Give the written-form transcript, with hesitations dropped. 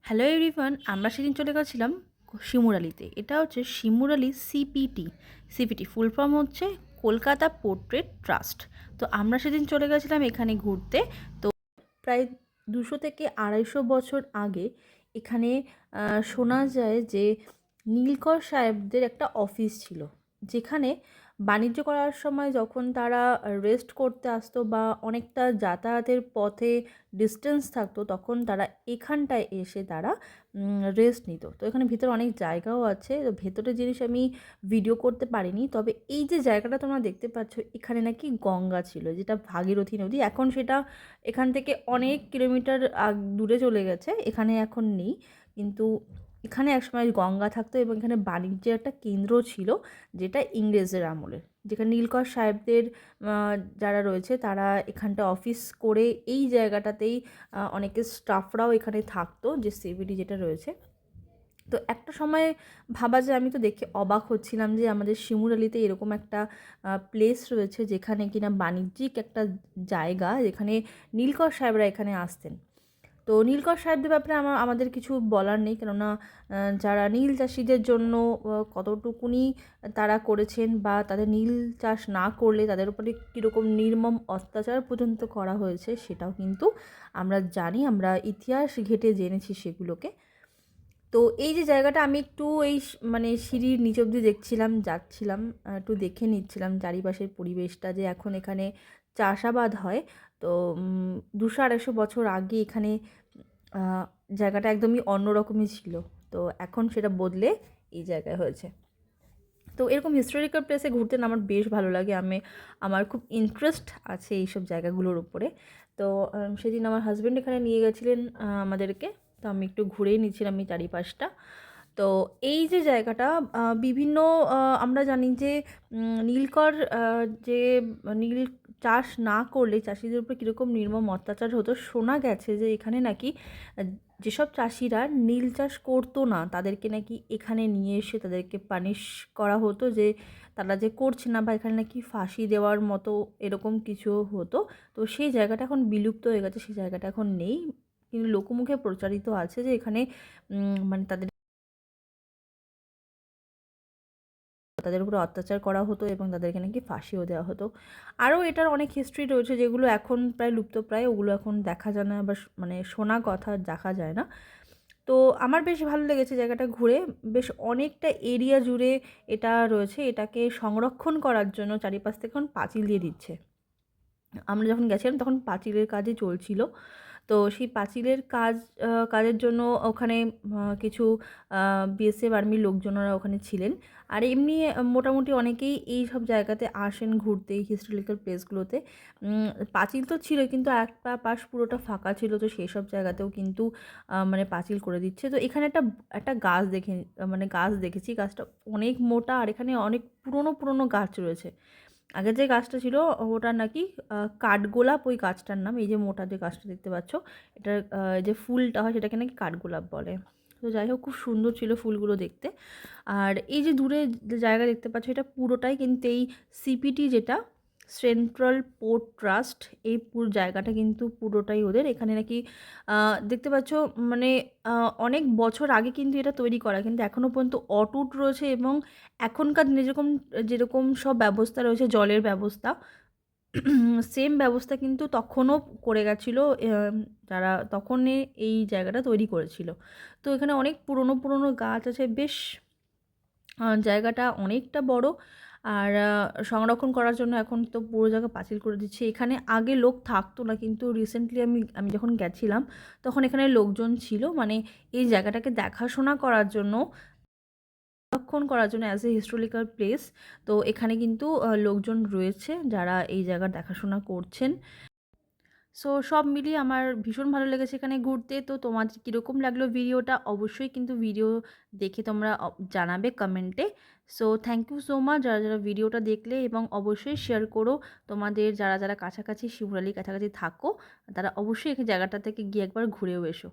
Hello everyone, আমরা সেদিন চলে গেছিলাম শিমুরালিতে। এটা হচ্ছে শিমুরালি সিপিটি ফুল ফর্ম হচ্ছে কলকাতা পোর্ট্রেট ট্রাস্ট। তো আমরা সেদিন চলে গেছিলাম এখানে ঘুরতে। তো প্রায় 200 থেকে 250 বছর আগে এখানে শোনা যায় যে নীলকর সাহেবদের একটা অফিস ছিল, যেখানে বাণিজ্য করার সময় যখন তারা রেস্ট করতে আসতো বা অনেকটা যাতায়াতের পথে ডিস্টেন্স থাকতো, তখন তারা এখানটায় এসে তারা রেস্ট নিত। তো এখানে ভিতরে অনেক জায়গাও আছে, তো ভেতরে জিনিস আমি ভিডিও করতে পারিনি। তবে এই যে জায়গাটা তোমরা দেখতে পাচ্ছ, এখানে নাকি গঙ্গা ছিল, যেটা ভাগীরথী নদী। এখন সেটা এখান থেকে অনেক কিলোমিটার দূরে চলে গেছে, এখানে এখন নেই। কিন্তু এখানে একসময় গঙ্গা থাকতো এবং এখানে বাণিজ্যের একটা কেন্দ্র ছিল, যেটা ইংরেজদের আমলের। যেখানে নীলকর সাহেবদের যারা রয়েছে তারা এখানটা অফিস করে এই জায়গাটাতেই অনেকে স্টাফরাও এখানে থাকতো, যে সিবিডি যেটা রয়েছে। তো একটা সময় ভাবা যায়, আমি তো দেখে অবাক হচ্ছিলাম যে আমাদের শিমুরালিতে এরকম একটা প্লেস রয়েছে, যেখানে কিনা বাণিজ্যিক একটা জায়গা, যেখানে নীলকর সাহেবরা এখানে আসতেন। তো নীলকর সাহেবদের ব্যাপারে আমাদের কিছু বলার নেই, কেননা যারা নীল চাষিদের জন্য কতটুকুনি তারা করেছেন, বা তাদের নীল চাষ না করলে তাদের উপরে কীরকম নির্মম অত্যাচার পর্যন্ত করা হয়েছে, সেটাও কিন্তু আমরা জানি, আমরা ইতিহাস ঘেঁটে জেনেছি সেগুলোকে। তো এই যে জায়গাটা আমি একটু মানে সিঁড়ির নিচ অব্দি দেখছিলাম, যাচ্ছিলাম, একটু দেখে নিচ্ছিলাম চারিপাশের পরিবেশটা, যে এখন এখানে চাষাবাদ হয়। তো 200-250 বছর আগে এখানে জায়গাটা একদমই অন্যরকমই ছিল। তো এখন সেটা বদলে এই জায়গায় হয়েছে। তো এরকম হিস্টোরিক্যাল প্লেসে ঘুরতে না আমার বেশ ভালো লাগে। আমার খুব ইন্টারেস্ট আছে এইসব জায়গাগুলোর উপরে। তো সেদিন আমার হাজব্যান্ড এখানে নিয়ে গেছিলেন আমাদেরকে। তো আমি একটু ঘুরেই নিচ্ছিলাম এই চারিপাশটা। তো এই যে জায়গাটা বিভিন্ন আমরা জানি যে নীলকর যে নীল চাষ না করলে চাষিদের উপর কীরকম নির্মম অত্যাচার হতো। শোনা গেছে যে এখানে নাকি আহ, যেসব চাষিরা নীল চাষ করতো না, তাদেরকে নাকি এখানে নিয়ে এসে তাদেরকে পানিশ করা হতো, যে তারা যে করছে না, বা এখানে নাকি ফাঁসি দেওয়ার মতো এরকম কিছু হতো। তো সেই জায়গাটা এখন বিলুপ্ত হয়ে গেছে, সেই জায়গাটা এখন নেই। কিন্তু লোকমুখে প্রচারিত আছে যে এখানে মানে তাদের তাদের উপরে অত্যাচার করা হতো এবং তাদেরকে নাকি ফাঁসিও দেওয়া হতো। আরও এটার অনেক হিস্ট্রি রয়েছে, যেগুলো এখন প্রায় লুপ্তপ্রায়, ওগুলো এখন দেখা যায় না, বা মানে শোনা কথা দেখা যায় না। তো আমার বেশ ভালো লেগেছে জায়গাটা ঘুরে। বেশ অনেকটা এরিয়া জুড়ে এটা রয়েছে। এটাকে সংরক্ষণ করার জন্য চারিপাশ থেকে এখন পাঁচিল দিয়ে দিচ্ছে। আমরা যখন গেছিলাম তখন পাঁচিলের কাজই চলছিল। তো সেই পাঁচিলের কাজের জন্য ওখানে কিছু বিএসএফ আর্মির লোকজনরা ওখানে ছিলেন। আর এমনি মোটামুটি অনেকেই এই সব জায়গাতে আসেন ঘুরতে, এই হিস্টোরিক্যাল প্লেসগুলোতে। পাঁচিল তো ছিল, কিন্তু একটা পাশ পুরোটা ফাঁকা ছিল, তো সেই সব জায়গাতেও কিন্তু মানে পাঁচিল করে দিচ্ছে। তো এখানে একটা একটা গাছ মানে গাছ দেখেছি, গাছটা অনেক মোটা, আর এখানে অনেক পুরনো পুরনো গাছ রয়েছে। আগের যে গাছটা ছিল ওটা নাকি কাঠগোলাপ, ওই গাছটার নাম। এই যে মোটা যে গাছটা দেখতে পাচ্ছ, এটার যে ফুলটা হয় সেটাকে নাকি কাঠগোলাপ বলে। তো যাই হোক, খুব সুন্দর ছিল ফুলগুলো দেখতে। আর এই যে দূরে যে জায়গা দেখতে পাচ্ছ, এটা পুরোটাই কিন্তু এই সিপিটি, যেটা সেন্ট্রাল পোর্ট ট্রাস্ট, এই পুরো জায়গাটা কিন্তু পুরোটাই ওদের। এখানে নাকি দেখতে পাচ্ছ, মানে অনেক বছর আগে কিন্তু এটা তৈরি করা, কিন্তু এখনও পর্যন্ত অটুট রয়েছে। এবং এখনকার দিনে যেরকম যেরকম সব ব্যবস্থা রয়েছে, জলের ব্যবস্থা, সেম ব্যবস্থা কিন্তু তখনও করে গেছিলো যারা তখন এই জায়গাটা তৈরি করেছিল। তো এখানে অনেক পুরনো পুরনো গাছ আছে, বেশ জায়গাটা অনেকটা বড়। আর সংরক্ষণ করার জন্য এখন তো পুরো জায়গা পাঁচিল করে দিচ্ছে। এখানে আগে লোক থাকতো না, কিন্তু রিসেন্টলি আমি যখন গেছিলাম তখন এখানে লোকজন ছিল, মানে এই জায়গাটাকে দেখাশোনা করার জন্য, সংরক্ষণ করার জন্য অ্যাজ এ হিস্টোরিক্যাল প্লেস। তো এখানে কিন্তু লোকজন রয়েছে যারা এই জায়গার দেখাশোনা করছেন। সো সব মিলিয়ে আমার ভীষণ ভালো লেগেছে এখানে ঘুরতে। তো তোমাদের কীরকম লাগলো ভিডিওটা, অবশ্যই কিন্তু ভিডিও দেখে তোমরা জানাবে কমেন্টে। So thank you so much যারা যারা ভিডিওটা দেখলে, এবং অবশ্যই শেয়ার করো তোমাদের যারা যারা কাছাকাছি শিবরালির কাছাকাছি থাকো, তারা অবশ্যই এই জায়গাটা থেকে গিয়ে একবার ঘুরেও এসো।